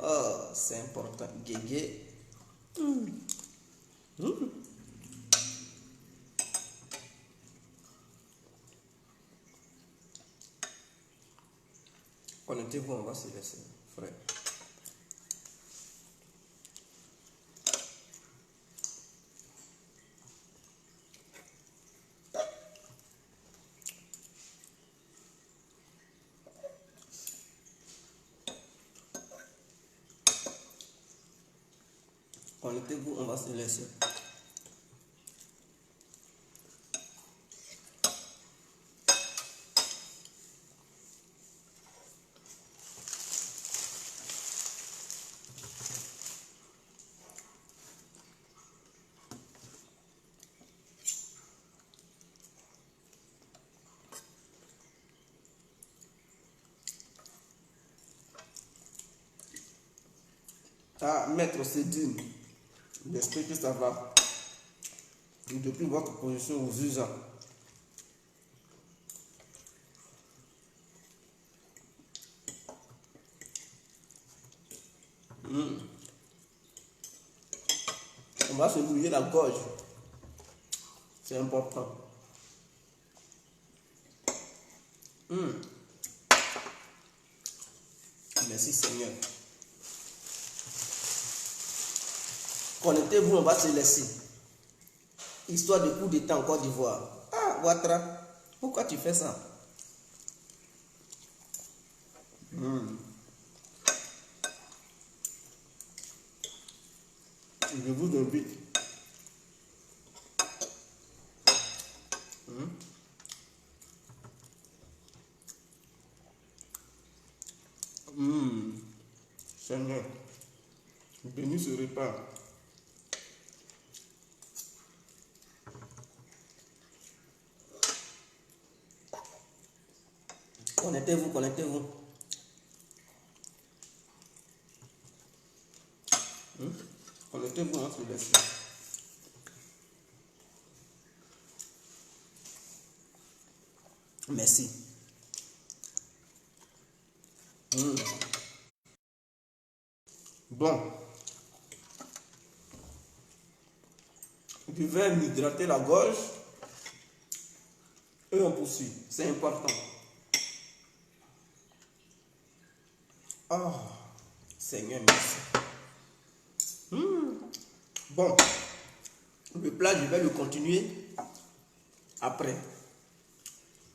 Oh, c'est important. Guégué. Connectez-vous, on va se laisser, frère. Connectez-vous, on va se laisser. Ah, maître Cédine, j'espère que ça va. Et depuis votre position aux usants. On va se mouiller la gorge. C'est important. Merci Seigneur. Connectez-vous, on va se laisser. Histoire de coup d'état en Côte d'Ivoire. Ah, Ouattara, pourquoi tu fais ça? Je vous invite. Seigneur, bénis ce repas. Connectez-vous, connectez-vous. Connectez-vous, on se laisse. Merci. Bon. Je vais m'hydrater la gorge. Et on poursuit. C'est important. Oh, Seigneur, merci. Bon. Le plat, je vais le continuer après.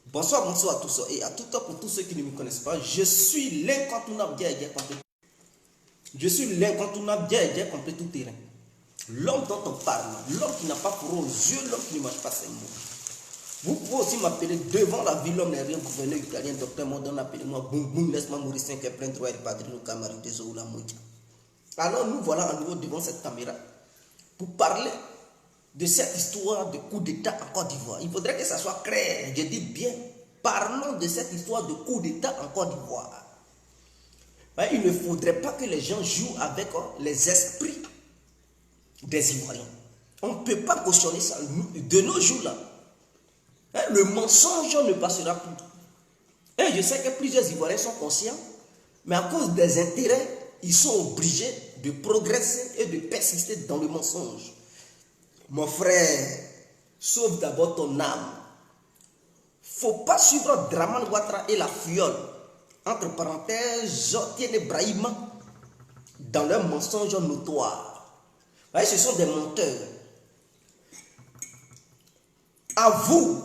Bonsoir, bonsoir à tous et à tout temps pour tous ceux qui ne me connaissent pas. Je suis l'incontournable Dieu complet. Je suis l'incontournable Dieu complet tout terrain. L'homme dont on parle, l'homme qui n'a pas pour aux yeux, l'homme qui ne mange pas ses mots. Vous pouvez aussi m'appeler devant la ville, l'homme n'est rien, gouverneur italien, docteur Modon, appelez-moi Boum Boum, laisse-moi mourir 5 et plein droit et padrino camarade de Zoula Moudia. Alors nous voilà à nouveau devant cette caméra pour parler de cette histoire de coup d'état en Côte d'Ivoire. Il faudrait que ça soit clair, je dis bien, parlons de cette histoire de coup d'état en Côte d'Ivoire. Il ne faudrait pas que les gens jouent avec les esprits des Ivoiriens. On ne peut pas cautionner ça. De nos jours là, le mensonge ne passera plus. Et je sais que plusieurs Ivoiriens sont conscients, mais à cause des intérêts, ils sont obligés de progresser et de persister dans le mensonge. Mon frère, sauve d'abord ton âme. Faut pas suivre Draman Ouattara et la fiole. Entre parenthèses, Jotien Brahima dans leur mensonge notoire. Voyez, ce sont des menteurs. À vous,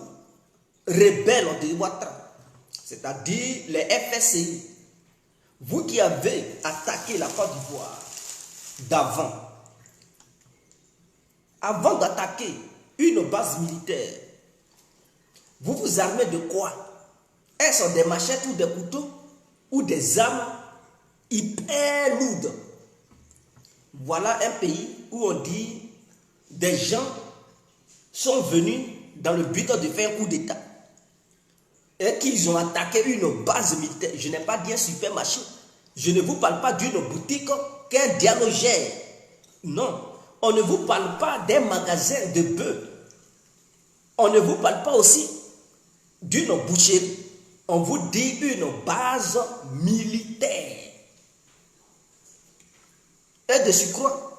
rebelles de Ouattara, c'est-à-dire les FSCI, vous qui avez attaqué la Côte d'Ivoire d'avant, avant d'attaquer une base militaire, vous vous armez de quoi? Est-ce des machettes ou des couteaux ou des armes hyper lourdes? Voilà un pays où on dit des gens sont venus dans le but de faire un coup d'état et qu'ils ont attaqué une base militaire. Je n'ai pas dit un supermarché. Je ne vous parle pas d'une boutique qu'un dialogère. Non. On ne vous parle pas d'un magasin de bœufs. On ne vous parle pas aussi d'une boucherie. On vous dit une base militaire. de surcroît,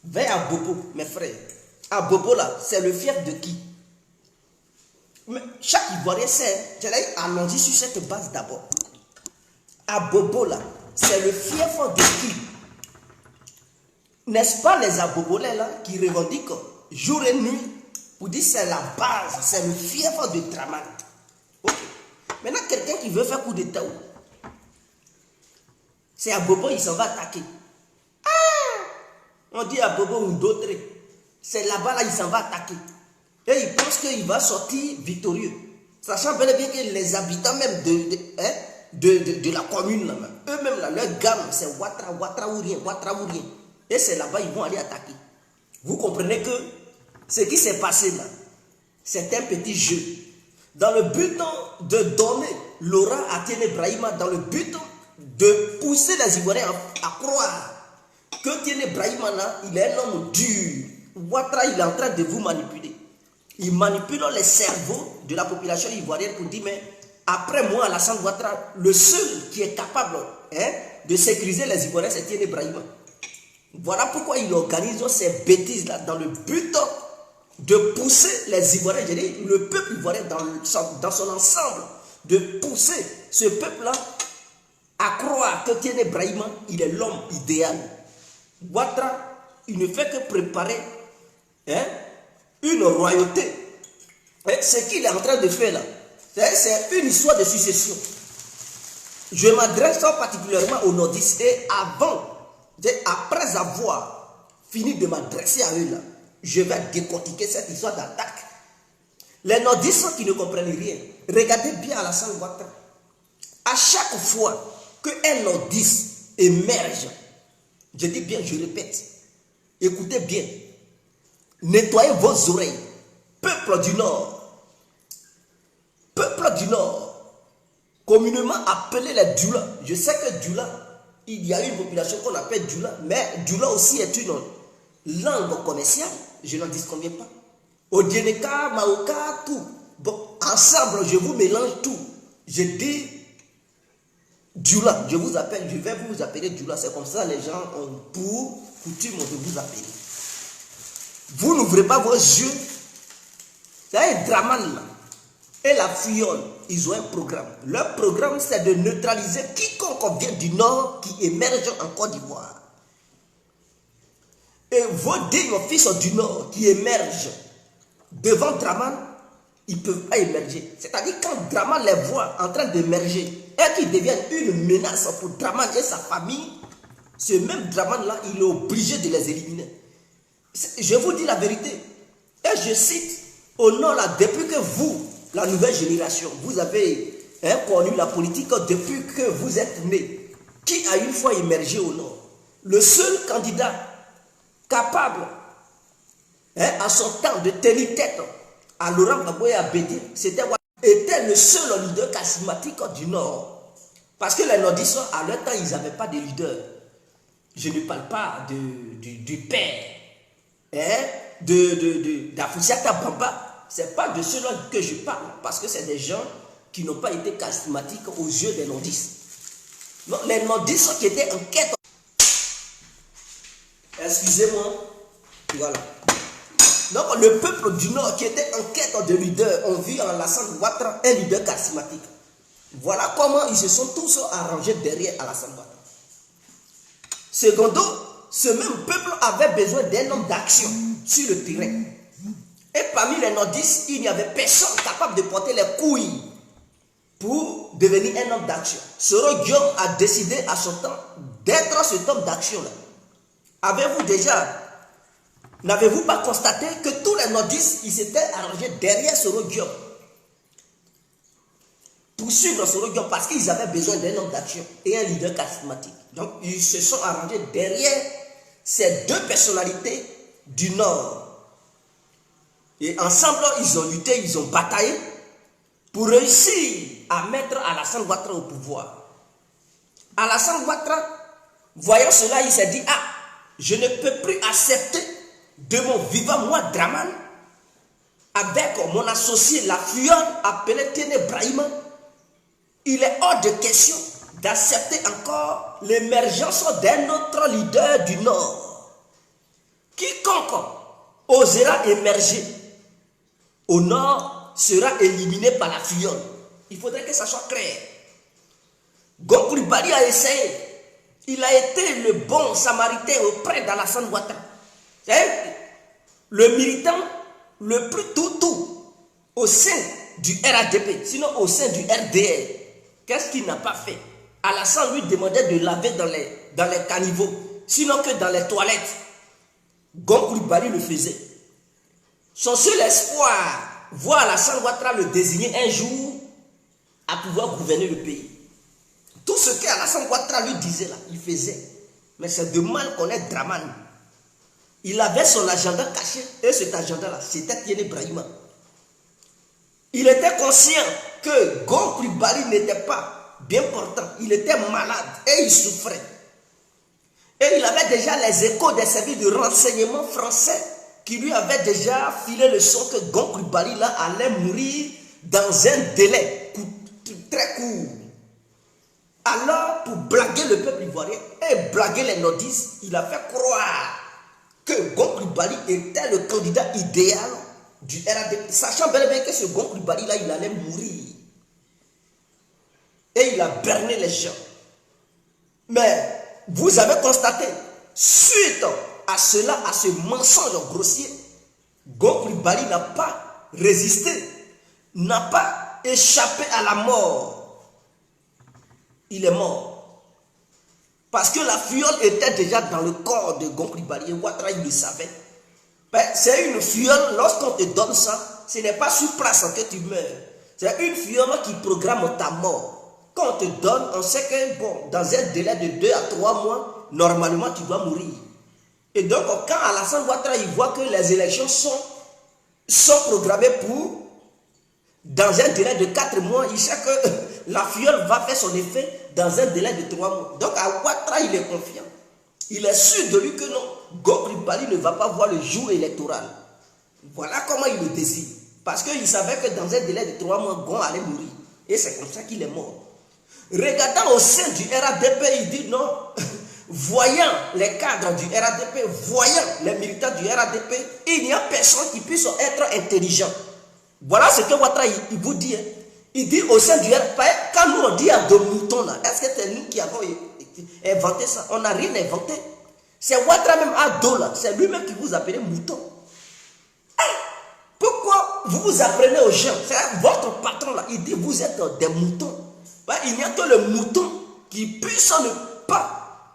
vers Abobo, mes frères. Abobo là, c'est le fief de qui? Mais chaque Ivoirien sait, je l'ai allongé sur cette base d'abord. Abobo là, c'est le fief de qui? N'est-ce pas les Abobolais là qui revendiquent jour et nuit pour dire c'est la base, c'est le fief de Draman. Ok. Maintenant, quelqu'un qui veut faire coup d'état, c'est Abobo, il s'en va attaquer. Ah! On dit Abobo ou d'autres. C'est là-bas, là, il s'en va attaquer. Et il pense qu'il va sortir victorieux. Sachant bel et bien que les habitants même de la commune, eux-mêmes, leur gamme, c'est Ouattara ou rien, Ouattara ou rien. Et c'est là-bas, ils vont aller attaquer. Vous comprenez que ce qui s'est passé là, c'est un petit jeu. Dans le but de donner l'aura à Tiéné Brahima, dans le but de pousser les Ivoiriens à croire que Tiéné Brahima là, il est un homme dur. Ouattara, il est en train de vous manipuler. Il manipule les cerveaux de la population ivoirienne pour dire, mais après moi, Alassane Ouattara, le seul qui est capable de sécuriser les Ivoiriens, c'est Tiéné Brahima. Voilà pourquoi il organise ces bêtises-là dans le but de pousser les Ivoiriens, je dis le peuple ivoirien dans son ensemble, de pousser ce peuple-là à croire que Tiéné Brahima, il est l'homme idéal. Ouattara, il ne fait que préparer une royauté. Et ce qu'il est en train de faire là, c'est une histoire de succession. Je m'adresse particulièrement aux nordistes et après avoir fini de m'adresser à eux là, je vais décortiquer cette histoire d'attaque. Les nordistes qui ne comprennent rien, regardez bien Alassane Ouattara. À chaque fois qu'un nordiste émerge, je dis bien, je répète, écoutez bien, nettoyez vos oreilles, peuple du Nord, communément appelé les Dula. Je sais que Dula, il y a une population qu'on appelle Dula, mais Dula aussi est une langue commerciale, je n'en disconviens pas. Odieneka, Maoka, tout. Bon, ensemble, je vous mélange tout. Je dis Dula, je vais vous appeler Dula, c'est comme ça les gens ont pour coutume de vous appeler. Vous n'ouvrez pas vos yeux. C'est un Draman là. Et la Fillole, ils ont un programme. Leur programme, c'est de neutraliser quiconque vient du Nord qui émerge en Côte d'Ivoire. Et vos dignes fils du Nord qui émergent devant Draman, ils ne peuvent pas émerger. C'est-à-dire quand Draman les voit en train d'émerger et qu'ils deviennent une menace pour Draman et sa famille, ce même Draman-là, il est obligé de les éliminer. Je vous dis la vérité. Et je cite, au Nord, là, depuis que vous, la nouvelle génération, vous avez connu la politique depuis que vous êtes né, qui a une fois émergé au Nord. Le seul candidat capable en son temps de tenir tête à Laurent Gbagbo et à Bédi, était le seul leader charismatique du Nord. Parce que les Nordistes, à leur temps, ils n'avaient pas de leader. Je ne parle pas du père d'Afoussiata Bamba. Ce n'est pas de cela que je parle, parce que c'est des gens qui n'ont pas été charismatiques aux yeux des Nordistes. Donc, les Nordistes qui étaient en quête. Excusez-moi. Voilà. Donc, le peuple du Nord qui était en quête de leader, on vit en Alassane Ouattara un leader charismatique. Voilà comment ils se sont tous arrangés derrière Alassane Ouattara. Secondo, ce même peuple avait besoin d'un homme d'action sur le terrain. Et parmi les nordistes, il n'y avait personne capable de porter les couilles pour devenir un homme d'action. Soro Diop a décidé à son temps d'être cet homme d'action-là. N'avez-vous pas constaté que tous les nordistes, ils s'étaient arrangés derrière Soro Diop pour suivre Soro Diop parce qu'ils avaient besoin d'un homme d'action et un leader charismatique. Donc, ils se sont arrangés derrière ces deux personnalités du Nord. Et ensemble, ils ont lutté, ils ont bataillé pour réussir à mettre Alassane Ouattara au pouvoir. Alassane Ouattara, voyant cela, il s'est dit, ah, je ne peux plus accepter de mon vivant, moi, Draman, avec mon associé, la Fillole, appelé Tiéné Brahima. Il est hors de question d'accepter encore l'émergence d'un autre leader du Nord. Quiconque osera émerger au Nord sera éliminé par la Fiole. Il faudrait que ça soit clair. Gom Coulibaly a essayé. Il a été le bon samaritain auprès d'Alassane Ouattara. C'est le militant le plus tout au sein du RADP, sinon au sein du RDR. Qu'est-ce qu'il n'a pas fait? Alassane lui demandait de laver dans les caniveaux, sinon que dans les toilettes. Gom Coulibaly le faisait. Son seul espoir, voir Alassane Ouattara le désigner un jour à pouvoir gouverner le pays. Tout ce qu'Alassane Ouattara lui disait là, il faisait. Mais c'est de mal qu'on est Dramane. Il avait son agenda caché, et cet agenda-là, c'était Tiéné Brahima. Il était conscient que Gom Coulibaly n'était pas bien portant. Il était malade et il souffrait. Et il avait déjà les échos des services de renseignement français qui lui avaient déjà filé le son que Gom Coulibaly là allait mourir dans un délai très court. Alors, pour blaguer le peuple ivoirien et blaguer les nordistes, il a fait croire que Gom Coulibaly était le candidat idéal du RADP, sachant bel et bien que ce Gom Coulibaly là, il allait mourir. Et il a berné les gens. Mais vous avez constaté, suite à cela, à ce mensonge grossier, Gom Coulibaly n'a pas résisté, n'a pas échappé à la mort. Il est mort. Parce que la fiole était déjà dans le corps de Gom Coulibaly. Et Ouattara, il le savait. C'est une fiole, lorsqu'on te donne ça, ce n'est pas sur place que tu meurs. C'est une fiole qui programme ta mort. Quand on te donne, on sait que bon, dans un délai de 2 à 3 mois, normalement tu dois mourir. Et donc, quand Alassane Ouattara il voit que les élections sont programmées pour dans un délai de 4 mois, il sait que la fiole va faire son effet dans un délai de 3 mois. Donc à Ouattara, il est confiant. Il est sûr de lui que non, Gom Coulibaly ne va pas voir le jour électoral. Voilà comment il le désire. Parce qu'il savait que dans un délai de 3 mois, Gom allait mourir. Et c'est comme ça qu'il est mort. Regardant au sein du RADP, il dit non. Voyant les cadres du RADP, voyant les militants du RADP, il n'y a personne qui puisse être intelligent. Voilà ce que Ouattara il vous dit. Il dit au sein du RADP, quand nous on dit à deux moutons là, est-ce que c'est nous qui avons inventé ça? On n'a rien inventé. C'est Ouattara même à dos là, c'est lui-même qui vous appelle mouton. Pourquoi vous vous apprenez aux gens? C'est votre patron là, il dit vous êtes des moutons. Il n'y a que le mouton qui puisse ne pas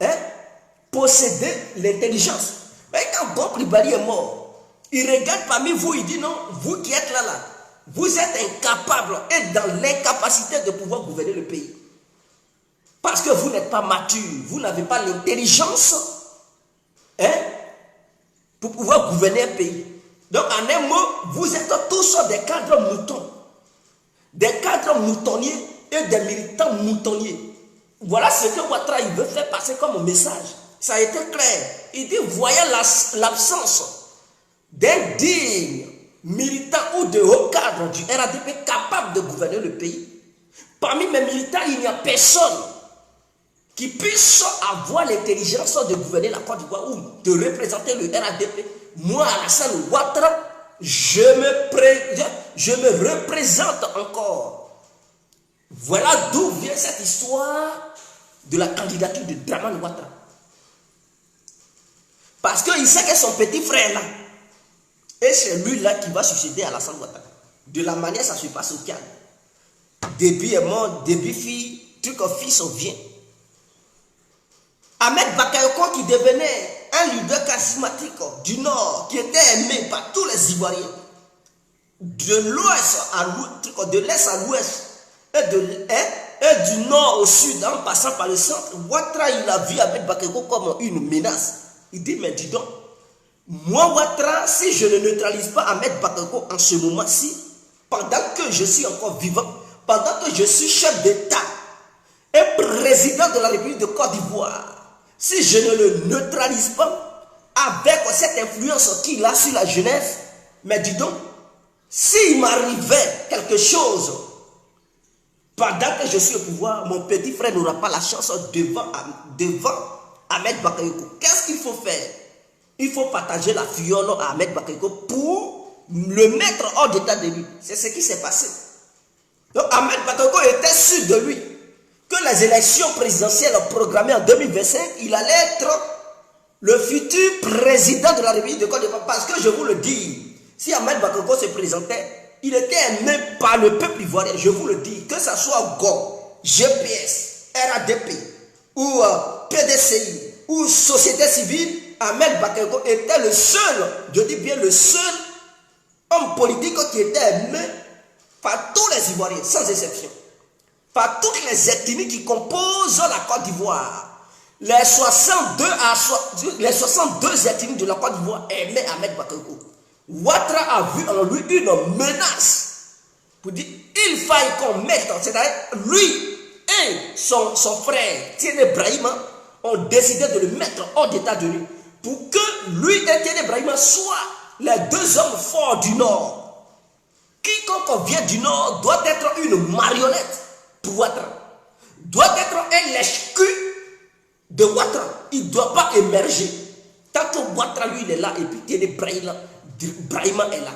posséder l'intelligence. Mais quand Gom Coulibaly est mort, il regarde parmi vous, il dit non, vous qui êtes là, vous êtes incapables et dans l'incapacité de pouvoir gouverner le pays. Parce que vous n'êtes pas mature, vous n'avez pas l'intelligence pour pouvoir gouverner un pays. Donc en un mot, vous êtes tous des cadres moutons. Des cadres moutonniers et des militants moutonniers. Voilà ce que Ouattara il veut faire passer comme message. Ça a été clair. Il dit, voyant l'absence d'un digne militant ou de haut cadre du RADP capable de gouverner le pays, parmi mes militants, il n'y a personne qui puisse avoir l'intelligence de gouverner la Côte d'Ivoire ou de représenter le RADP. Moi, Alassane Ouattara, je me représente encore. Voilà d'où vient cette histoire de la candidature de Dramane Ouattara. Parce qu'il sait que son petit frère là, et c'est lui là qui va succéder à Alassane Ouattara. De la manière ça se passe au calme. Début est mort, début fille, truc au fils on vient. Ahmed Bakayoko qui devenait un leader charismatique du Nord, qui était aimé par tous les Ivoiriens, de l'ouest à l'ouest, de l'est à l'ouest, et du nord au sud, en passant par le centre, Ouattara il a vu Ahmed Bakayoko comme une menace. Il dit, mais dis donc, moi Ouattara, si je ne neutralise pas Ahmed Bakayoko en ce moment-ci, pendant que je suis encore vivant, pendant que je suis chef d'État et président de la République de Côte d'Ivoire, si je ne le neutralise pas avec cette influence qu'il a sur la jeunesse, mais dis donc, s'il m'arrivait quelque chose Pendant que je suis au pouvoir, mon petit frère n'aura pas la chance devant Ahmed Bakayoko. Qu'est-ce qu'il faut faire? Il faut partager la fiole à Ahmed Bakayoko pour le mettre hors d'état de lui. C'est ce qui s'est passé. Donc Ahmed Bakayoko était sûr de lui que les élections présidentielles programmées en 2025, il allait être le futur président de la République de Côte d'Ivoire. Parce que je vous le dis, si Ahmed Bakayoko se présentait, il était aimé par le peuple ivoirien. Je vous le dis, que ce soit GOM, GPS, RADP ou PDCI ou société civile, Ahmed Bakayoko était le seul, je dis bien le seul homme politique qui était aimé par tous les Ivoiriens, sans exception. Par toutes les ethnies qui composent la Côte d'Ivoire. Les 62 ethnies de la Côte d'Ivoire aimaient Ahmed Bakayoko. Ouattara a vu en lui une menace pour dire il faille qu'on mette, c'est-à-dire lui et son frère Tiéné Brahima ont décidé de le mettre hors d'état de nuit pour que lui et Tiéné Brahima soient les deux hommes forts du Nord. Quiconque vient du Nord doit être une marionnette pour Ouattara, doit être un lèche-cul de Ouattara. Il ne doit pas émerger. Tant que Ouattara lui il est là et puis Tiéné Brahima est là.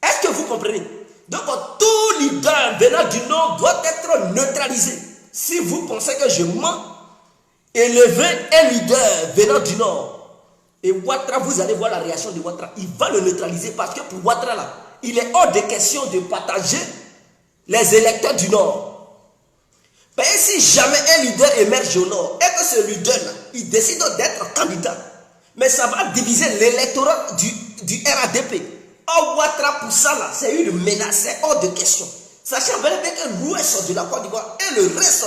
Est-ce que vous comprenez? Donc tout leader venant du Nord doit être neutralisé. Si vous pensez que je mens, élevez un leader venant du Nord. Et Ouattara, vous allez voir la réaction de Ouattara. Il va le neutraliser parce que pour Ouattara là, il est hors de question de partager les électeurs du Nord. Mais si jamais un leader émerge au Nord et que ce leader-là, il décide d'être candidat, mais ça va diviser l'électorat du RADP. Or, Ouattara, pour ça, là, c'est une menace, c'est hors de question. Sachant bien que l'ouest de la Côte d'Ivoire et le reste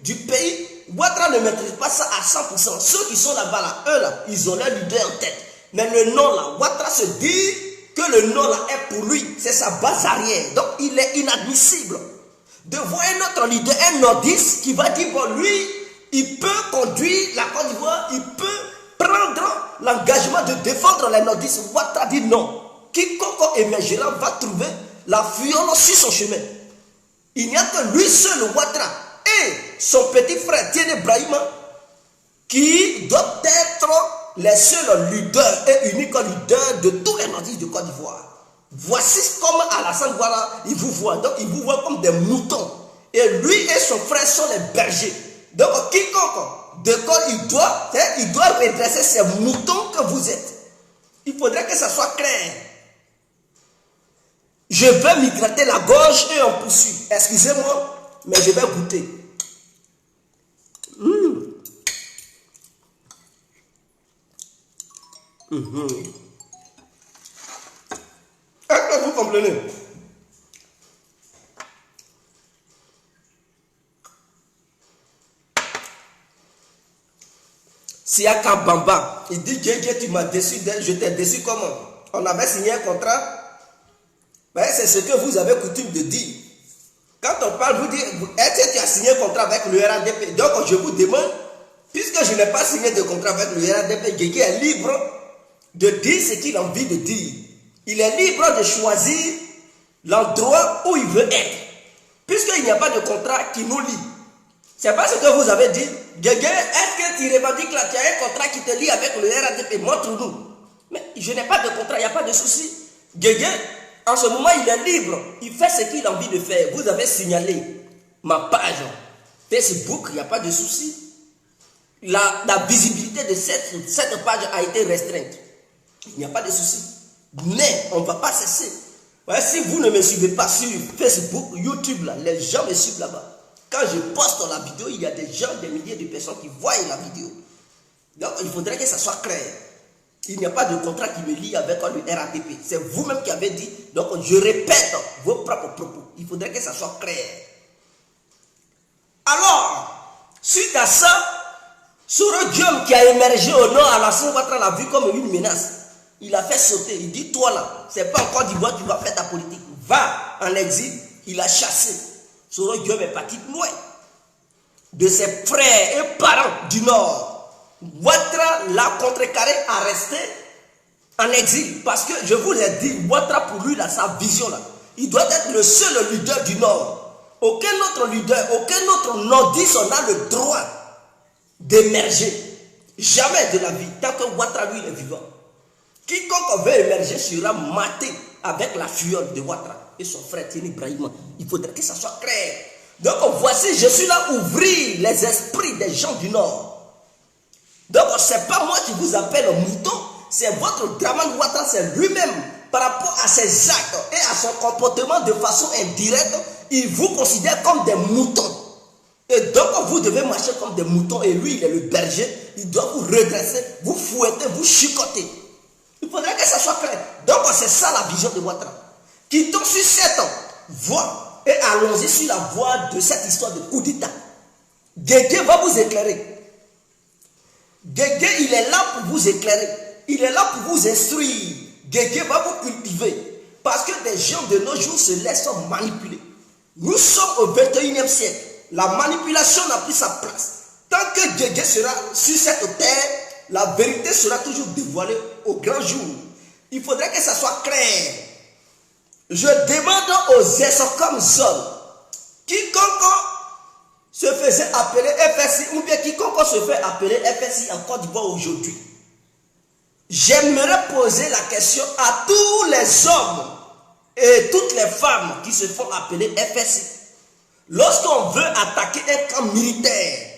du pays, Ouattara ne maîtrise pas ça à 100%. Ceux qui sont là-bas, là, eux, là, ils ont leur leader en tête. Mais le Nord, là, Ouattara se dit que le Nord, là, est pour lui. C'est sa base arrière. Donc, il est inadmissible de voir un autre leader, un nordiste, qui va dire, bon, lui, il peut conduire la Côte d'Ivoire, il peut prendre l'engagement de défendre les nordistes. Ouattara dit non. Quiconque émergera va trouver la fiole sur son chemin. Il n'y a que lui seul, Ouattara, et son petit frère Tiéné Brahima, qui doivent être les seuls leaders et uniques leaders de tous les nordistes de Côte d'Ivoire. Voici comme Alassane Ouattara, il vous voit. Donc il vous voit comme des moutons. Et lui et son frère sont les bergers. Donc quiconque de quoi il doit redresser ces moutons que vous êtes. Il faudrait que ça soit clair. Je vais m'y gratter la gorge et on poursuit. Excusez-moi, mais je vais goûter. Est-ce que vous comprenez? Siaka Bamba, il dit Gégé, tu m'as déçu, je t'ai déçu comment? On avait signé un contrat. Ben, c'est ce que vous avez coutume de dire. Quand on parle, vous dites, est-ce que tu as signé un contrat avec le RADP? Donc je vous demande, puisque je n'ai pas signé de contrat avec le RADP, Gégé est libre de dire ce qu'il a envie de dire. Il est libre de choisir l'endroit où il veut être. Puisqu'il n'y a pas de contrat qui nous lie. C'est pas ce que vous avez dit. Gégé, est-ce que tu revendiques là, tu as un contrat qui te lie avec le RADP? Montre-nous. Mais je n'ai pas de contrat, il n'y a pas de souci. Gégé, en ce moment, il est libre. Il fait ce qu'il a envie de faire. Vous avez signalé ma page Facebook, il n'y a pas de souci. La visibilité de cette page a été restreinte. Il n'y a pas de souci. Mais on ne va pas cesser. Ouais, si vous ne me suivez pas sur Facebook, YouTube, là, les gens me suivent là-bas. Quand je poste la vidéo, il y a des gens, des milliers de personnes qui voient la vidéo. Donc, il faudrait que ça soit clair. Il n'y a pas de contrat qui me lie avec le RADP. C'est vous-même qui avez dit. Donc, je répète vos propres propos. Il faudrait que ça soit clair. Alors, suite à ça, Soro Diom qui a émergé au nord, Alassane Ouattara l'a vu comme une menace. Il a fait sauter. Il dit, toi là, c'est pas en Côte d'Ivoire que tu vas faire ta politique. Va en exil. Il a chassé. Soro Diom est parti loin de ses frères et parents du nord. Ouattara l'a contrecarré à rester en exil. Parce que je vous l'ai dit, Ouattara pour lui, là, sa vision là, il doit être le seul leader du Nord. aucun autre leader, aucun autre nordiste n'a le droit d'émerger. Jamais de la vie, tant que Ouattara lui est vivant. Quiconque veut émerger sera maté avec la fureur de Ouattara et son frère Tieni Brahima. Il faudrait que ça soit clair. Donc voici, je suis là ouvrir les esprits des gens du Nord. Donc ce n'est pas moi qui vous appelle mouton, c'est votre Dramane Ouattara, c'est lui-même. Par rapport à ses actes et à son comportement de façon indirecte, il vous considère comme des moutons. Et donc vous devez marcher comme des moutons et lui il est le berger, il doit vous redresser, vous fouetter, vous chicoter. Il faudrait que ça soit clair. Donc c'est ça la vision de Ouattara. Quittons sur cette voie et allons-y sur la voie de cette histoire de coup d'État. Guégué va vous éclairer. Guégué il est là pour vous éclairer. Il est là pour vous instruire. Guégué va vous cultiver. Parce que des gens de nos jours se laissent manipuler. Nous sommes au 21e siècle. La manipulation n'a plus sa place. Tant que Guégué sera sur cette terre, la vérité sera toujours dévoilée au grand jour. Il faudrait que ça soit clair. Je demande aux Escom zone, quiconque se faisait appeler FSI, ou bien quiconque se fait appeler FSI en Côte d'Ivoire aujourd'hui, j'aimerais poser la question à tous les hommes et toutes les femmes qui se font appeler FSI. Lorsqu'on veut attaquer un camp militaire,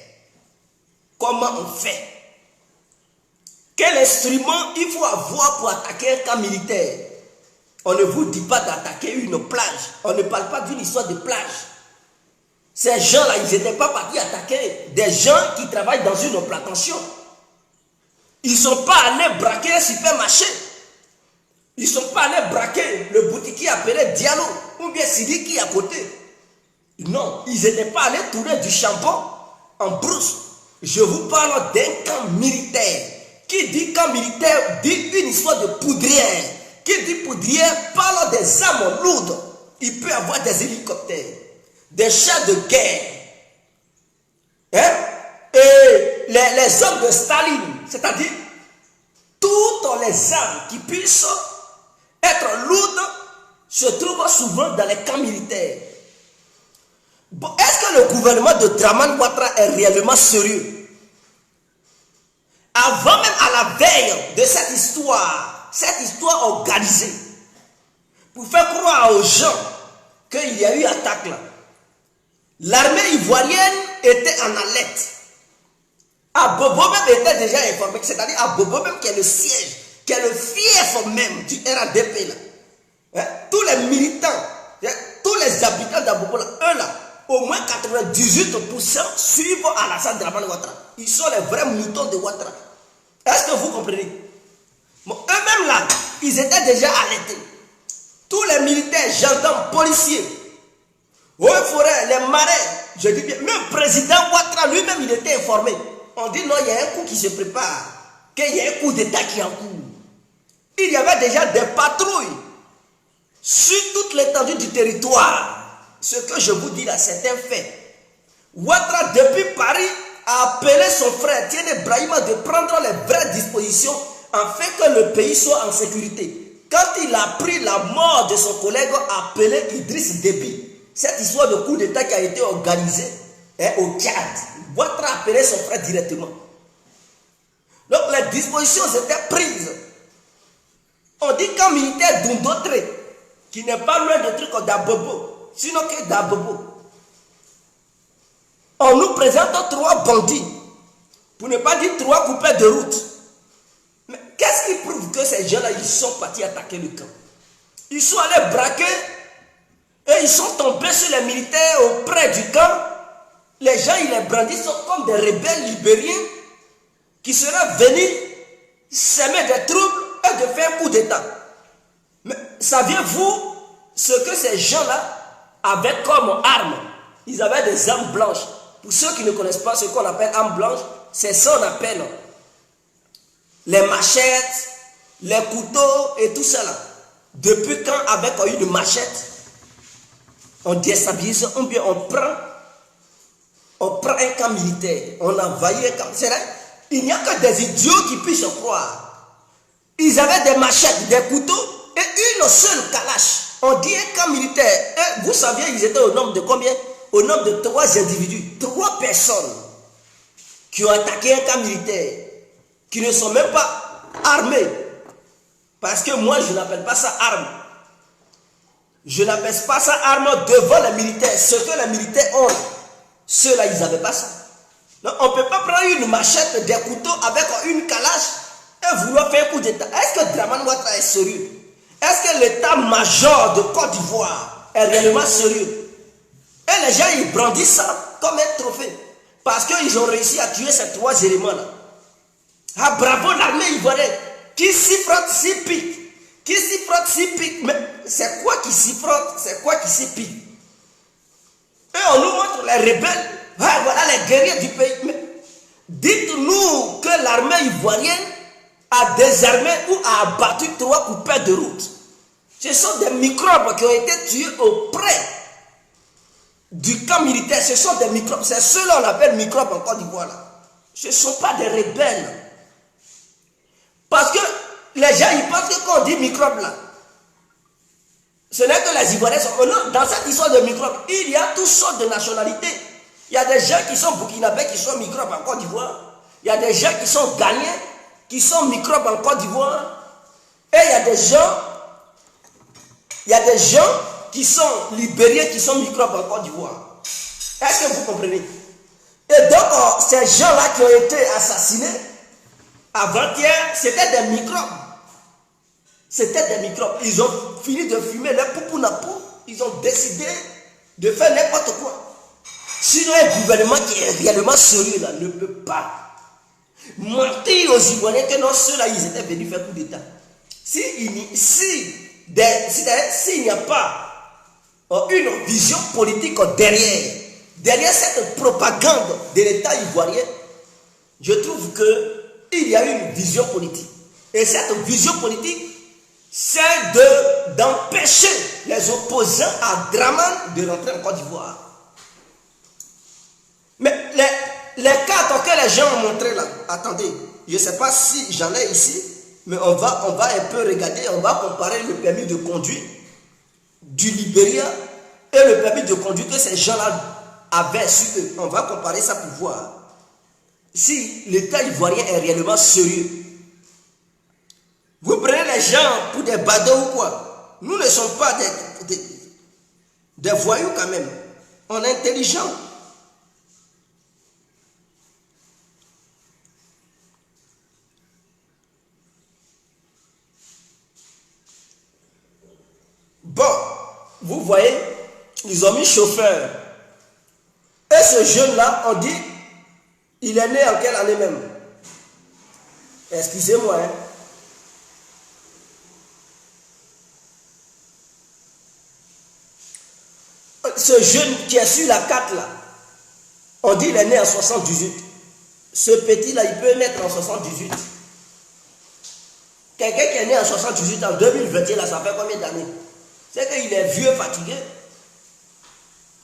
comment on fait? Quel instrument il faut avoir pour attaquer un camp militaire? On ne vous dit pas d'attaquer une plage. On ne parle pas d'une histoire de plage. Ces gens-là, ils n'étaient pas partis attaquer des gens qui travaillent dans une plantation. Ils ne sont pas allés braquer un supermarché. Ils ne sont pas allés braquer le boutiquier appelé Diallo ou bien Sidiki à côté. Non, ils n'étaient pas allés tourner du chambon en brousse. Je vous parle d'un camp militaire. Qui dit camp militaire dit une histoire de poudrière. Qui dit poudrière parle des armes lourdes. Il peut y avoir des hélicoptères, des chars de guerre. Hein? Et les hommes de Staline, c'est-à-dire toutes les armes qui puissent être lourdes se trouvent souvent dans les camps militaires. Bon, est-ce que le gouvernement de Dramane Ouattara est réellement sérieux? Avant même à la veille de cette histoire organisée, pour faire croire aux gens qu'il y a eu attaque là, l'armée ivoirienne était en alerte. Abobo même était déjà informé, c'est-à-dire Abobo même qui est le siège, qui est le fief même du RADP là. Hein? Tous les militants, hein? Tous les habitants d'Abobo là, eux là, au moins 98% suivent Alassane Dramane Ouattara. Ils sont les vrais moutons de Ouattara. Est-ce que vous comprenez? Bon, eux-mêmes là, ils étaient déjà alertés. Tous les militaires, gendarmes, policiers, aux forêts, les marais, je dis bien, même le président Ouattara lui-même, il était informé. On dit non, il y a un coup qui se prépare, qu'il y a un coup d'État qui est en cours. Il y avait déjà des patrouilles sur toute l'étendue du territoire. Ce que je vous dis là, c'est un fait. Ouattara, depuis Paris, a appelé son frère Tieni Brahima de prendre les vraies dispositions afin que le pays soit en sécurité. Quand il a pris la mort de son collègue appelé Idriss Déby, cette histoire de coup d'État qui a été organisée au Tchad, Ouattara a appelé son frère directement. Donc les dispositions étaient prises. On dit qu'un militaire d'Undotré, qui n'est pas loin de trucs d'Abobo, sinon que d'Abobo, on nous présente 3 bandits, pour ne pas dire 3 coupeurs de route. Mais qu'est-ce qui prouve que ces gens-là, ils sont partis attaquer le camp? Ils sont allés braquer et ils sont tombés sur les militaires auprès du camp. Les gens, ils les brandissent comme des rebelles libériens qui seraient venus semer des troubles et de faire un coup d'État. Mais saviez-vous ce que ces gens-là avaient comme armes? Ils avaient des armes blanches. Pour ceux qui ne connaissent pas ce qu'on appelle armes blanches, c'est ça qu'on appelle les machettes, les couteaux et tout ça là. Depuis quand avec une machette, on déstabilise, ou bien on prend un camp militaire, on envahit un camp. C'est vrai, il n'y a que des idiots qui puissent croire. Ils avaient des machettes, des couteaux et une seule calache. On dit un camp militaire. Et vous saviez, ils étaient au nombre de combien? au nom de 3 individus, 3 personnes qui ont attaqué un camp militaire, qui ne sont même pas armés. Parce que moi, je n'appelle pas ça arme. Je n'appelle pas ça arme devant les militaires. Ce que les militaires ont, ceux-là, ils n'avaient pas ça. Donc, on ne peut pas prendre une machette, des couteaux avec une calache et vouloir faire un coup d'État. Est-ce que Dramane Ouattara est sérieux? Est-ce que l'état-major de Côte d'Ivoire est réellement sérieux? Et les gens, ils brandissent ça comme un trophée. Parce qu'ils ont réussi à tuer ces 3 éléments-là. Ah, bravo l'armée ivoirienne. Qui s'y frotte, s'y pique. Qui s'y frotte, s'y pique. Mais c'est quoi qui s'y frotte? C'est quoi qui s'y pique? Et on nous montre les rebelles. Ah, voilà les guerriers du pays. Mais dites-nous que l'armée ivoirienne a désarmé ou a abattu 3 coupeurs de route. Ce sont des microbes qui ont été tués auprès du camp militaire. Ce sont des microbes. C'est ceux-là qu'on appelle microbes en Côte d'Ivoire. Ce ne sont pas des rebelles. Parce que les gens, ils pensent que quand on dit microbes là, ce n'est que les Ivoiriens sont... Non, dans cette histoire de microbes, il y a toutes sortes de nationalités. Il y a des gens qui sont burkinabés, qui sont microbes en Côte d'Ivoire. Il y a des gens qui sont ghanéens, qui sont microbes en Côte d'Ivoire. Et il y a des gens qui sont libériens, qui sont microbes en Côte d'Ivoire. Est-ce que vous comprenez? Et donc, ces gens-là qui ont été assassinés, avant-hier, c'était des microbes. C'était des microbes. Ils ont fini de fumer leur poupounapou. Ils ont décidé de faire n'importe quoi. Sinon, un gouvernement qui est réellement sérieux là, ne peut pas mentir aux Ivoiriens que non, ceux-là, ils étaient venus faire coup d'État. S'il n'y a pas une vision politique derrière cette propagande de l'État ivoirien, je trouve qu'il y a une vision politique. Et cette vision politique, c'est d'empêcher les opposants à Dramane de rentrer en Côte d'Ivoire. Mais les cartes que les gens ont montrées là, attendez, je ne sais pas si j'en ai ici, mais on va un peu regarder, on va comparer le permis de conduire du Libéria et le permis de conduire que ces gens-là avaient sur eux. On va comparer ça pour voir si l'État ivoirien est réellement sérieux. Vous prenez les gens pour des badauds ou quoi? Nous ne sommes pas des voyous quand même. On est intelligents. Bon, vous voyez, ils ont mis chauffeur. Et ce jeune-là, on dit, il est né en quelle année même? Excusez-moi, hein. Ce jeune qui est sur la carte là, on dit il est né en 78. Ce petit là, il peut naître en 78. Quelqu'un qui est né en 78 en 2021 là, ça fait combien d'années? C'est qu'il est vieux fatigué.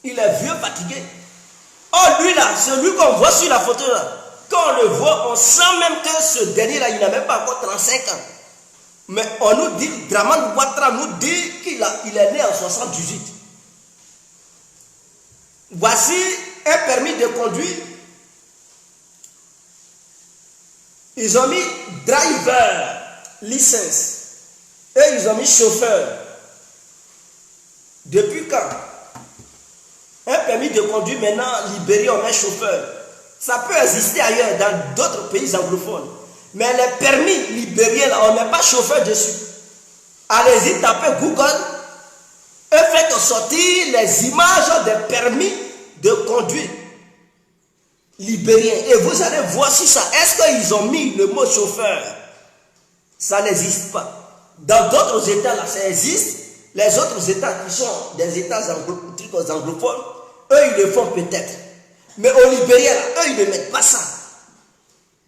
Il est vieux fatigué. Oh lui là, celui qu'on voit sur la photo là, quand on le voit, on sent même que ce dernier là, il n'a même pas encore 35 ans. Mais on nous dit, Dramane Ouattara nous dit qu'il est né en 78. Voici un permis de conduire. Ils ont mis driver, licence. Et ils ont mis chauffeur. Depuis quand? Un permis de conduire maintenant, libéré, on met chauffeur. Ça peut exister ailleurs, dans d'autres pays anglophones. Mais les permis libériens, là, on ne met pas chauffeur dessus. Allez-y, tapez Google et faites sortir les images des permis de conduire libériens. Et vous allez voir si ça. Est-ce qu'ils ont mis le mot chauffeur? Ça n'existe pas. Dans d'autres États, là, ça existe. Les autres États qui sont des États anglophones, eux, ils le font peut-être. Mais au Libéria, eux, ils ne mettent pas ça.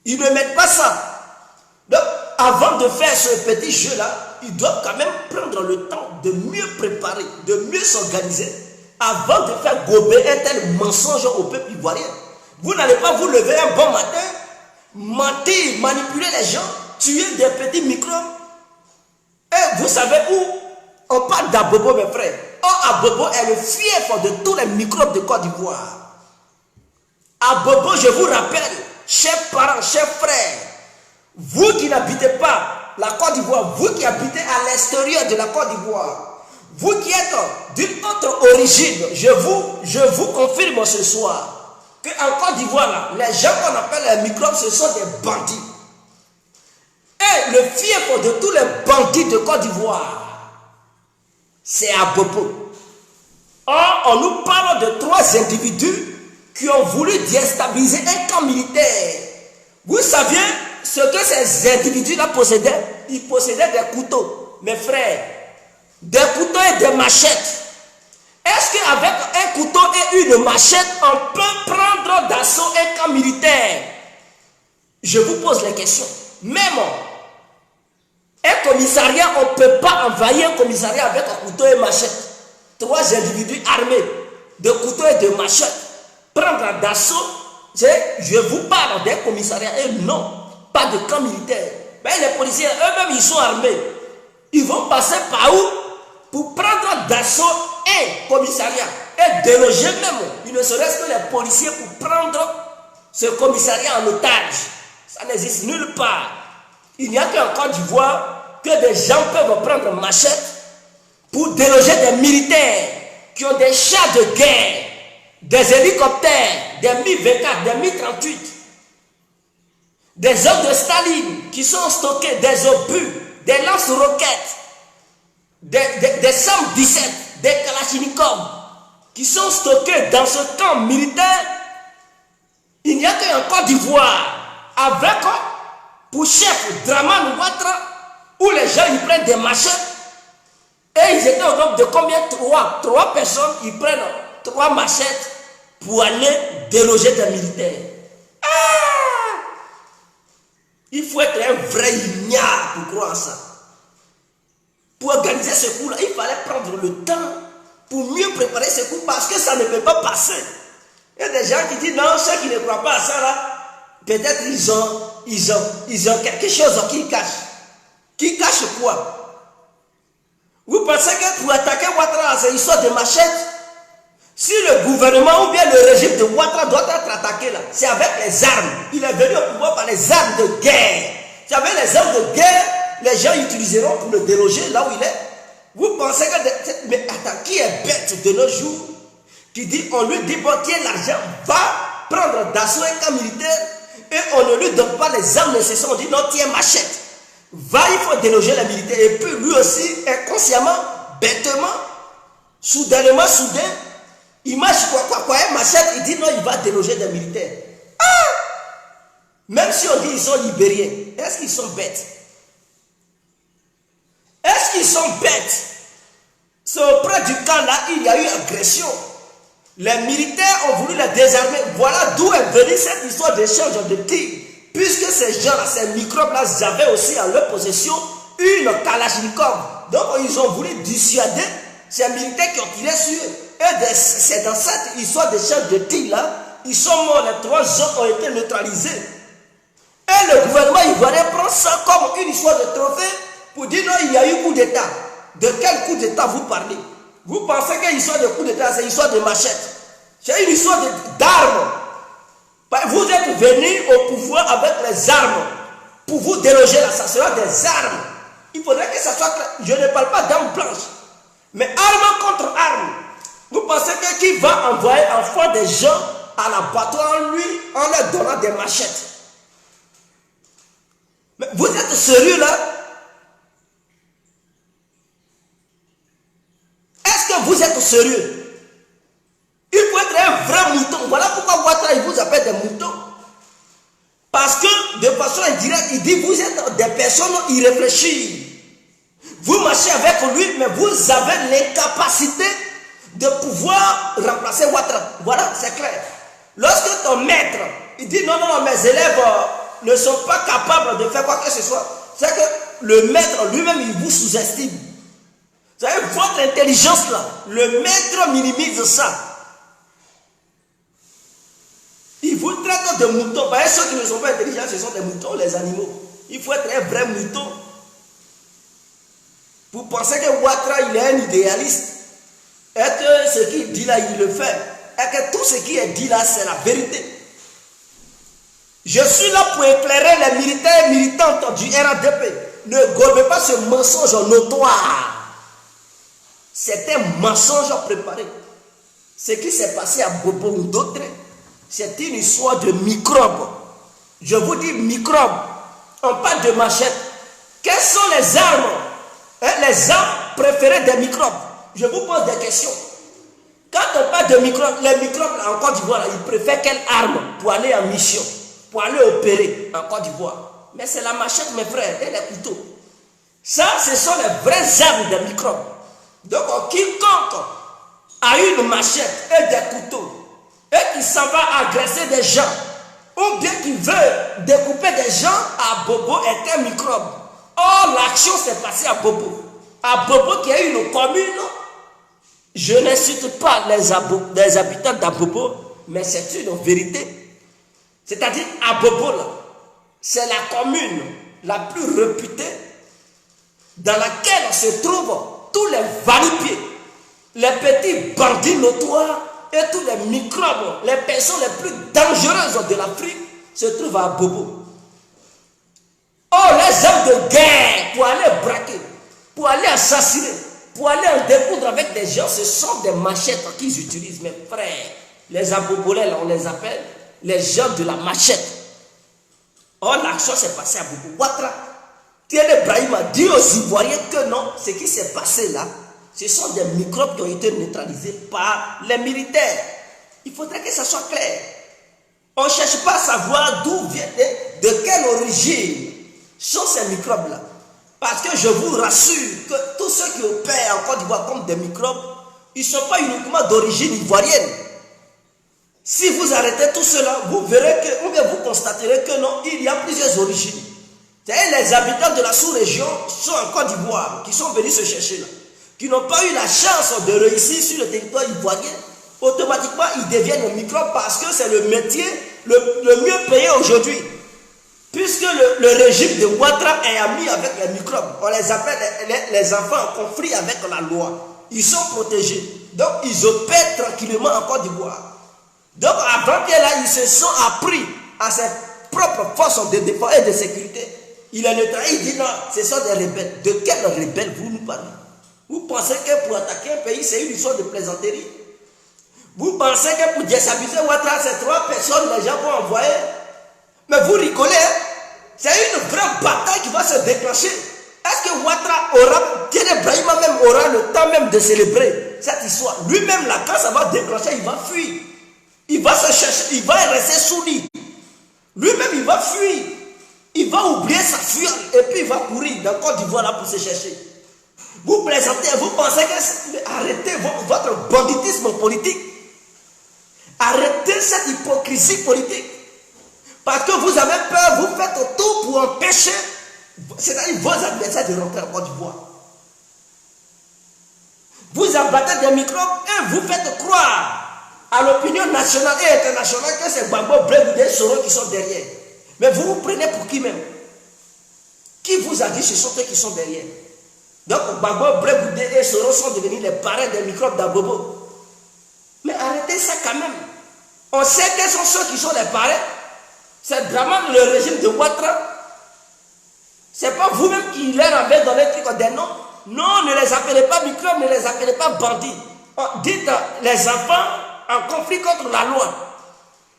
Ils ne mettent pas ça. Donc, avant de faire ce petit jeu-là, ils doivent quand même prendre le temps de mieux préparer, de mieux s'organiser, avant de faire gober un tel mensonge au peuple ivoirien. Vous n'allez pas vous lever un bon matin, mentir, manipuler les gens, tuer des petits microbes. Et vous savez où? On parle d'Abobo, mes frères. Or, Abobo est le fief de tous les microbes de Côte d'Ivoire. Abobo, je vous rappelle, chers parents, chers frères, vous qui n'habitez pas la Côte d'Ivoire, vous qui habitez à l'extérieur de la Côte d'Ivoire, vous qui êtes d'une autre origine, je vous confirme ce soir qu'en Côte d'Ivoire, les gens qu'on appelle les microbes, ce sont des bandits. Et le fief de tous les bandits de Côte d'Ivoire, c'est Abobo. Or, on nous parle de 3 individus qui ont voulu déstabiliser un camp militaire. Vous saviez ce que ces individus-là possédaient? Ils possédaient des couteaux, mes frères. Des couteaux et des machettes. Est-ce qu'avec un couteau et une machette, on peut prendre d'assaut un camp militaire? Je vous pose la question. Même un commissariat, on ne peut pas envahir un commissariat avec un couteau et une machette. 3 individus armés de couteaux et de machettes. Prendre d'assaut, je vous parle d'un commissariat et non, pas de camp militaire. Mais les policiers eux-mêmes, ils sont armés. Ils vont passer par où pour prendre d'assaut un commissariat et déloger même, il ne serait-ce que les policiers pour prendre ce commissariat en otage. Ça n'existe nulle part. Il n'y a qu'en Côte d'Ivoire que des gens peuvent prendre machette pour déloger des militaires qui ont des chars de guerre, des hélicoptères, des Mi-24, des Mi-38, des hommes de Staline qui sont stockés, des obus, des lance-roquettes, des SAM-17, des Kalachnikov qui sont stockés dans ce camp militaire. Il n'y a qu'en Côte d'Ivoire avec pour chef Dramane Ouattara où les gens ils prennent des machettes et ils étaient au nombre de combien? 3 personnes, ils prennent 3 machettes pour aller déloger des militaires. Il faut être un vrai ignare pour croire ça. Pour organiser ce coup-là, il fallait prendre le temps pour mieux préparer ce coup parce que ça ne peut pas passer. Il y a des gens qui disent non, ceux qui ne croient pas à ça là, peut-être ils ont quelque chose qu'ils cachent. Qui cache quoi? Vous pensez que pour attaquer Ouattara, c'est une histoire de machette? Si le gouvernement ou bien le régime de Ouattara doit être attaqué là, c'est avec les armes. Il est venu au pouvoir par les armes de guerre. Si avec les armes de guerre, les gens utiliseront pour le déloger là où il est. Vous pensez que... Mais attends, qui est bête de nos jours? Qui dit, on lui dit, bon, tiens l'argent, va prendre d'assaut un camp militaire et on ne lui donne pas les armes nécessaires. On dit, non, tiens machette. Va, il faut déloger les militaires. Et puis lui aussi, inconsciemment, bêtement, soudainement, il marche quoi, un machette, il dit non, il va déloger des militaires. Même si on dit ils sont libériens, est-ce qu'ils sont bêtes? Est-ce qu'ils sont bêtes? C'est auprès du camp là, il y a eu agression. Les militaires ont voulu les désarmer. Voilà d'où est venue cette histoire d'échange de tirs. Puisque ces gens-là, ces microbes-là, avaient aussi en leur possession une Kalachnikov. Donc ils ont voulu dissuader ces militaires qui ont tiré sur eux. Et c'est dans cette histoire d'échange de tirs-là, ils sont morts, les 3 autres ont été neutralisés. Et le gouvernement ivoirien prend ça comme une histoire de trophée pour dire non, il y a eu coup d'État. De quel coup d'État vous parlez? Vous pensez que l'histoire de coup d'État, c'est une histoire de machette? C'est une histoire d'armes. Vous êtes venus au pouvoir avec les armes pour vous déloger là, ça sera des armes. Il faudrait que ça soit clair. Je ne parle pas d'armes blanches, mais arme contre arme. Vous pensez que qui va envoyer enfant des gens à l'abattoir en lui en leur donnant des machettes? Mais vous êtes sérieux là? Est-ce que vous êtes sérieux? Il faut être un vrai mouton. Voilà pourquoi Ouattara il vous appelle des moutons. Parce que de façon indirecte, il dit vous êtes des personnes irréfléchies. Vous marchez avec lui, mais vous avez l'incapacité de pouvoir remplacer Ouattara. Voilà, c'est clair. Lorsque ton maître, il dit non, mes élèves ne sont pas capables de faire quoi que ce soit, c'est que le maître lui-même, il vous sous-estime. Vous savez, votre intelligence là, le maître minimise ça. Il vous traite de moutons. Voyez, ceux qui ne sont pas intelligents, ce sont des moutons, les animaux. Il faut être un vrai mouton. Vous pensez que Ouattara, il est un idéaliste. et que ce qu'il dit là, il le fait, et que tout ce qui est dit là, c'est la vérité. Je suis là pour éclairer les militaires et militantes du RADP. Ne gobez pas ce mensonge notoire. C'est un mensonge préparé. Ce qui s'est passé à Bobo ou d'autres, c'est une histoire de microbes. Je vous dis microbes. On parle de machette. Quelles sont les armes préférées des microbes? Je vous pose des questions. Quand on parle de microbes, les microbes en Côte d'Ivoire, ils préfèrent quelle arme pour aller en mission, pour aller opérer en Côte d'Ivoire? Mais c'est la machette, mes frères, et les couteaux. Ça, ce sont les vraies armes des microbes. Donc, quiconque a une machette et des couteaux et qui s'en va agresser des gens, ou bien qui veut découper des gens à Bobo est un microbe. Or, l'action s'est passée à Bobo. À Bobo qui est une commune, je n'incite pas les habitants d'Abobo, mais c'est une vérité. C'est-à-dire, à Bobo, c'est la commune la plus réputée dans laquelle se trouvent tous les va-nu-pieds, les petits bandits notoires et tous les microbes, les personnes les plus dangereuses de l'Afrique se trouvent à Bobo. Oh, les hommes de guerre pour aller braquer, pour aller assassiner, pour aller en découdre avec des gens, ce sont des machettes qu'ils utilisent, mes frères. Les abobolais, on les appelle les gens de la machette. Oh, l'action s'est passée à Bobo. Ouattara, Thierry Brahim a dit aux Ivoiriens que non, ce qui s'est passé là, ce sont des microbes qui ont été neutralisés par les militaires. Il faudrait que ça soit clair. On ne cherche pas à savoir d'où viennent, de quelle origine sont ces microbes-là. Parce que je vous rassure que tous ceux qui opèrent en Côte d'Ivoire comme des microbes, ils ne sont pas uniquement d'origine ivoirienne. Si vous arrêtez tout cela, vous verrez que, ou bien vous constaterez que non, il y a plusieurs origines. C'est-à-dire les habitants de la sous-région sont en Côte d'Ivoire, qui sont venus se chercher là, qui n'ont pas eu la chance de réussir sur le territoire ivoirien, automatiquement ils deviennent microbes parce que c'est le métier le mieux payé aujourd'hui. Puisque le régime de Ouattara est ami avec les microbes, on les appelle les enfants en conflit avec la loi. Ils sont protégés. Donc ils opèrent tranquillement en Côte d'Ivoire. Donc avant-hier là, ils se sont appris à ses propres forces de défense et de sécurité. Il est neutralisé, il dit non, ce sont des rebelles. De quels rebelles vous nous parlez? Vous pensez que pour attaquer un pays, c'est une histoire de plaisanterie? Vous pensez que pour déstabiliser Ouattara, c'est 3 personnes, les gens vont envoyer? Mais vous rigolez, hein? C'est une vraie bataille qui va se déclencher. Est-ce que Ouattara aura, Thierry Brahima même aura le temps même de célébrer cette histoire? Lui-même, là, quand ça va déclencher, il va fuir. Il va se chercher, il va rester sous lit. Lui-même, il va fuir. Il va oublier sa fuite et puis il va courir dans Côte d'Ivoire là pour se chercher. Vous plaisantez, vous pensez que... Arrêtez votre banditisme politique. Arrêtez cette hypocrisie politique. Parce que vous avez peur, vous faites tout pour empêcher, c'est-à-dire vos adversaires de rentrer en Côte d'Ivoire. Vous abattez des microbes et vous faites croire à l'opinion nationale et internationale que c'est Gbagbo, Blé, Soro qui sont derrière. Mais vous vous prenez pour qui même? Qui vous a dit ce sont eux qui sont derrière? Donc Gbagbo, Blé, et Soro sont devenus les parrains des microbes d'Abobo. Mais arrêtez ça quand même. On sait quels sont ceux qui sont les parrains. C'est vraiment le régime de Ouattara. C'est pas vous-même qui leur avez donné des noms. Non, ne les appelez pas microbes, ne les appelez pas bandits. Dites les enfants en conflit contre la loi.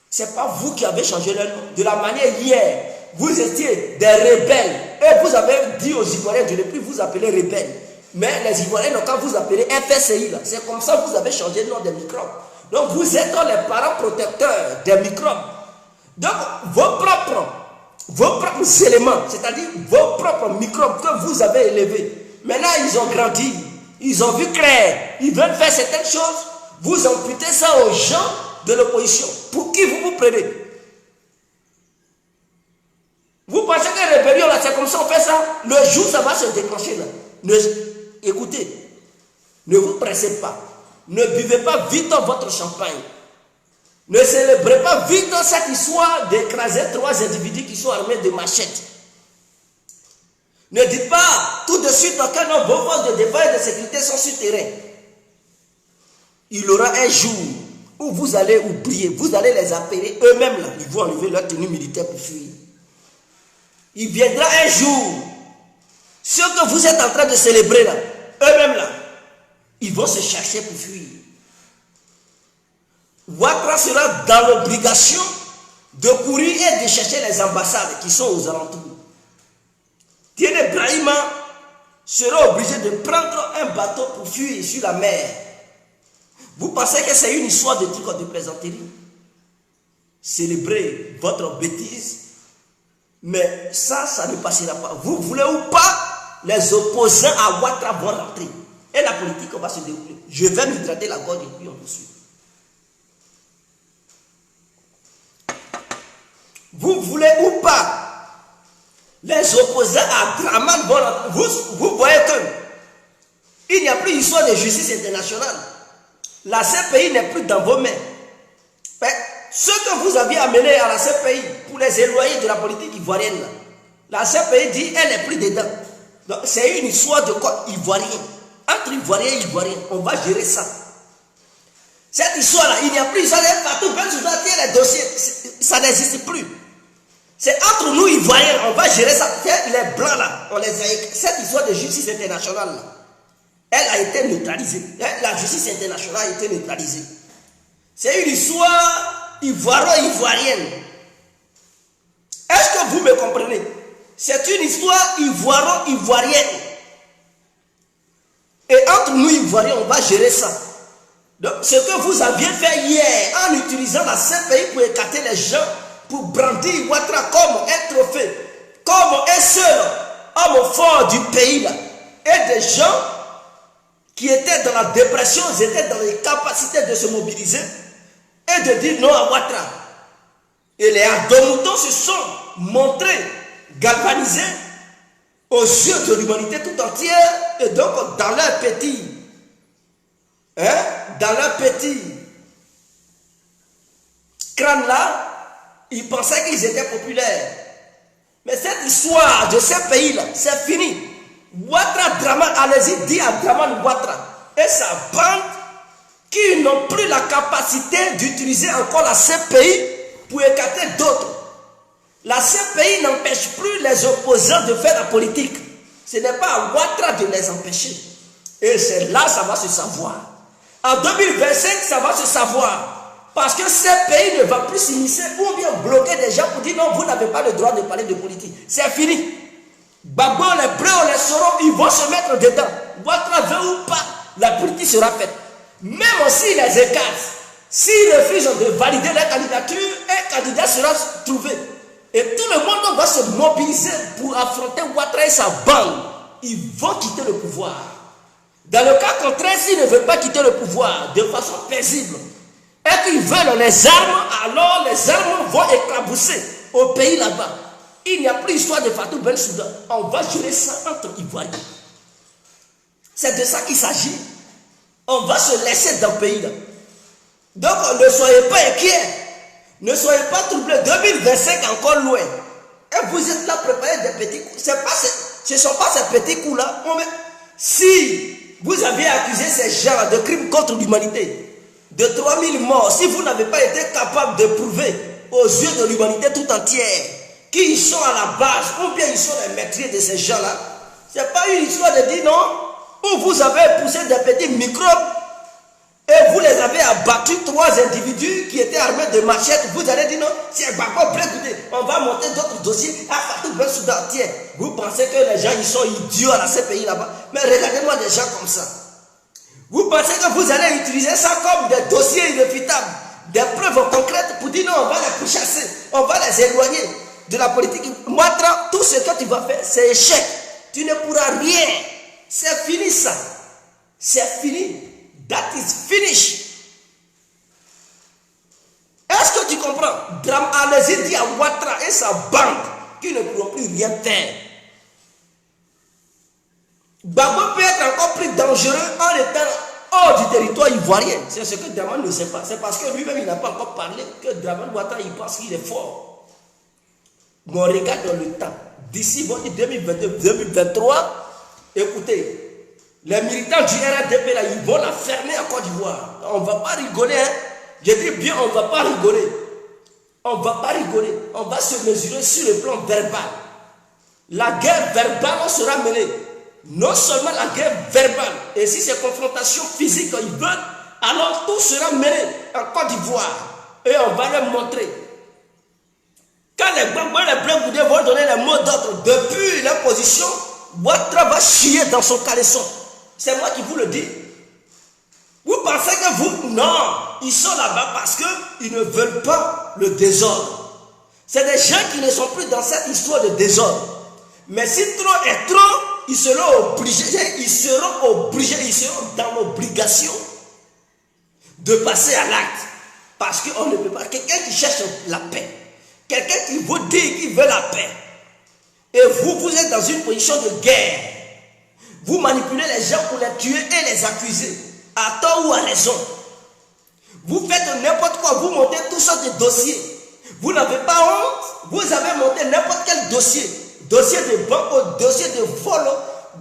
C'est pas vous qui avez changé leur nom. De la manière hier, vous étiez des rebelles. Et vous avez dit aux Ivoiriens de ne plus vous appeler rebelles. Mais les Ivoiriens, quand vous appelez FSI, c'est comme ça que vous avez changé le nom des microbes. Donc vous êtes les parents protecteurs des microbes. Donc vos propres éléments, c'est-à-dire vos propres microbes que vous avez élevés, maintenant ils ont grandi, ils ont vu clair, ils veulent faire certaines choses, vous amputez ça aux gens de l'opposition. Pour qui vous vous prenez? Vous pensez que rébellion là, c'est comme ça on fait ça? Le jour ça va se déclencher là. Écoutez, ne vous pressez pas, ne buvez pas vite votre champagne. Ne célébrez pas vite cette histoire d'écraser 3 individus qui sont armés de machettes. Ne dites pas tout de suite que vos forces de défense et de sécurité sont sur terrain. il y aura un jour où vous allez oublier, vous allez les appeler eux-mêmes là, ils vont enlever leur tenue militaire pour fuir. Il viendra un jour, ce que vous êtes en train de célébrer là, eux-mêmes là, ils vont se chercher pour fuir. Ouattara sera dans l'obligation de courir et de chercher les ambassades qui sont aux alentours. Tiene Brahima sera obligé de prendre un bateau pour fuir sur la mer. Vous pensez que c'est une histoire de truc de plaisanterie? Célébrez votre bêtise, mais ça ne passera pas. Vous voulez ou pas, les opposants à Ouattara vont rentrer. Et la politique va se dérouler. Je vais m'hydrater la gorge et puis on poursuit. Vous voulez ou pas, les opposants à Draman vont rentrer. Vous voyez que il n'y a plus d'histoire de justice internationale. La CPI n'est plus dans vos mains. Mais ce que vous aviez amené à la CPI pour les éloigner de la politique ivoirienne, la CPI dit elle n'est plus dedans. Donc c'est une histoire de quoi ivoirien. Entre Ivoiriens et Ivoiriens, on va gérer ça. Cette histoire-là, il n'y a plus d'histoire de partout. Même si vous avez les dossiers, ça n'existe plus. C'est entre nous Ivoiriens, on va gérer ça. Les blancs là, on les a. Cette histoire de justice internationale là, elle a été neutralisée. La justice internationale a été neutralisée. C'est une histoire ivoiro-ivoirienne. Est-ce que vous me comprenez? C'est une histoire ivoiro-ivoirienne. Et entre nous Ivoiriens, on va gérer ça. Donc, ce que vous aviez fait hier, en utilisant la CPI pour écarter les gens, pour brandir Ouattara comme un trophée, comme un seul homme fort du pays là, et des gens qui étaient dans la dépression, ils étaient dans les capacités de se mobiliser et de dire non à Ouattara. Et les Adomoutons se sont montrés galvanisés aux yeux de l'humanité tout entière, et donc dans leur petit crâne là, ils pensaient qu'ils étaient populaires. Mais cette histoire de ces pays-là, c'est fini. Ouattara, Draman, allez-y, dit à Draman Ouattara et sa bande qui n'ont plus la capacité d'utiliser encore la CPI pour écarter d'autres. La CPI n'empêche plus les opposants de faire la politique. Ce n'est pas à Ouattara de les empêcher. Et c'est là ça va se savoir. En 2025, ça va se savoir. Parce que ces pays ne vont plus s'initier ou bien bloquer des gens pour dire non, vous n'avez pas le droit de parler de politique. C'est fini. Gbagbo, les Bleus, les Soro, ils vont se mettre dedans. Ouattara veut ou pas, la politique sera faite. Même s'ils les écartent, s'ils refusent de valider la candidature, un candidat sera trouvé. Et tout le monde va se mobiliser pour affronter Ouattara et sa bande. Ils vont quitter le pouvoir. Dans le cas contraire, s'ils ne veulent pas quitter le pouvoir de façon paisible, et qu'ils veulent les armes, alors les armes vont éclabousser au pays là-bas. Il n'y a plus d'histoire de Fatou Bensouda. On va gérer ça entre Ivoiriens. C'est de ça qu'il s'agit. On va se laisser dans le pays là. Donc ne soyez pas inquiets. Ne soyez pas troublés. 2025 encore loin. Et vous êtes là préparés des petits coups. Ce ne sont pas ces petits coups là. Si vous avez accusé ces gens de crimes contre l'humanité, de 3000 morts, si vous n'avez pas été capable de prouver aux yeux de l'humanité tout entière qu'ils sont à la base, ou bien ils sont les maîtriers de ces gens-là, ce n'est pas une histoire de dire non, où vous avez poussé des petits microbes et vous les avez abattus, 3 individus qui étaient armés de machettes, vous allez dire non, c'est Gbagbo, écoutez, on va monter d'autres dossiers à Fatou Bensouda entier. Vous pensez que les gens ils sont idiots à ces pays là-bas, mais regardez-moi des gens comme ça. Vous pensez que vous allez utiliser ça comme des dossiers irréfutables, des preuves concrètes pour dire non, on va les pourchasser, on va les éloigner de la politique. Ouattara, tout ce que tu vas faire, c'est échec. Tu ne pourras rien. C'est fini ça. C'est fini. That is finished. Est-ce que tu comprends? Allez-y, dit à Ouattara et sa bande qui ne pourront plus rien faire. Gbagbo peut être encore plus dangereux en étant hors du territoire ivoirien. C'est ce que Draman ne sait pas. C'est parce que lui-même il n'a pas encore parlé que Draman Ouattara il pense qu'il est fort. Mais on regarde dans le temps. D'ici 2022, 2023, écoutez, Les militants du RADP, là, ils vont la fermer en Côte d'Ivoire. On ne va pas rigoler. Hein? Je dis bien, on ne va pas rigoler. On ne va pas rigoler. On va se mesurer sur le plan verbal. La guerre verbale sera menée. Non seulement la guerre verbale. Et si c'est confrontation physique, ils veulent, alors tout sera mené en Côte d'Ivoire. Et on va leur montrer. Quand les Blancs vont donner les mots d'ordre depuis leur position, Ouattara va chier dans son caleçon. C'est moi qui vous le dis. Vous pensez que vous... Non, ils sont là-bas parce qu'ils ne veulent pas le désordre. C'est des gens qui ne sont plus dans cette histoire de désordre. Mais si trop est trop, ils seront dans l'obligation de passer à l'acte. Parce qu'on ne peut pas. Quelqu'un qui cherche la paix, quelqu'un qui vous dit qu'il veut la paix, et vous êtes dans une position de guerre. Vous manipulez les gens pour les tuer et les accuser, à tort ou à raison. Vous faites n'importe quoi, vous montez toutes sortes de dossiers. Vous n'avez pas honte, vous avez monté n'importe quel dossier. Dossier de banque, dossier de vol,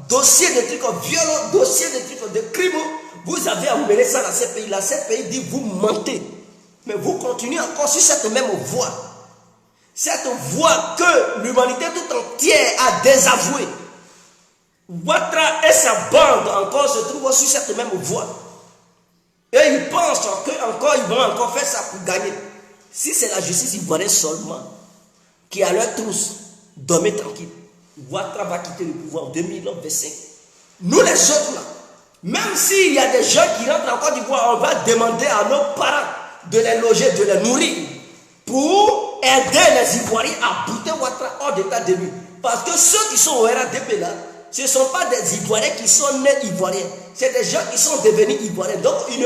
dossier de trucs violents, dossier de trucs de crimes. Vous avez amené ça dans ces pays. Là, ces pays dit vous mentez. Mais vous continuez encore sur cette même voie. Cette voie que l'humanité tout entière a désavouée. Ouattara et sa bande encore se trouvent sur cette même voie. Et ils pensent qu'ils vont encore faire ça pour gagner. Si c'est la justice ivoirienne seulement qui a leur trousse, dormez tranquille. Ouattara va quitter le pouvoir en 2025. Nous les autres là, même s'il y a des gens qui rentrent en Côte d'Ivoire, on va demander à nos parents de les loger, de les nourrir, pour aider les Ivoiriens à bouter Ouattara hors d'état de nuit. Parce que ceux qui sont au RADP là, ce ne sont pas des Ivoiriens qui sont nés Ivoiriens. C'est des gens qui sont devenus Ivoiriens. Donc, ils ne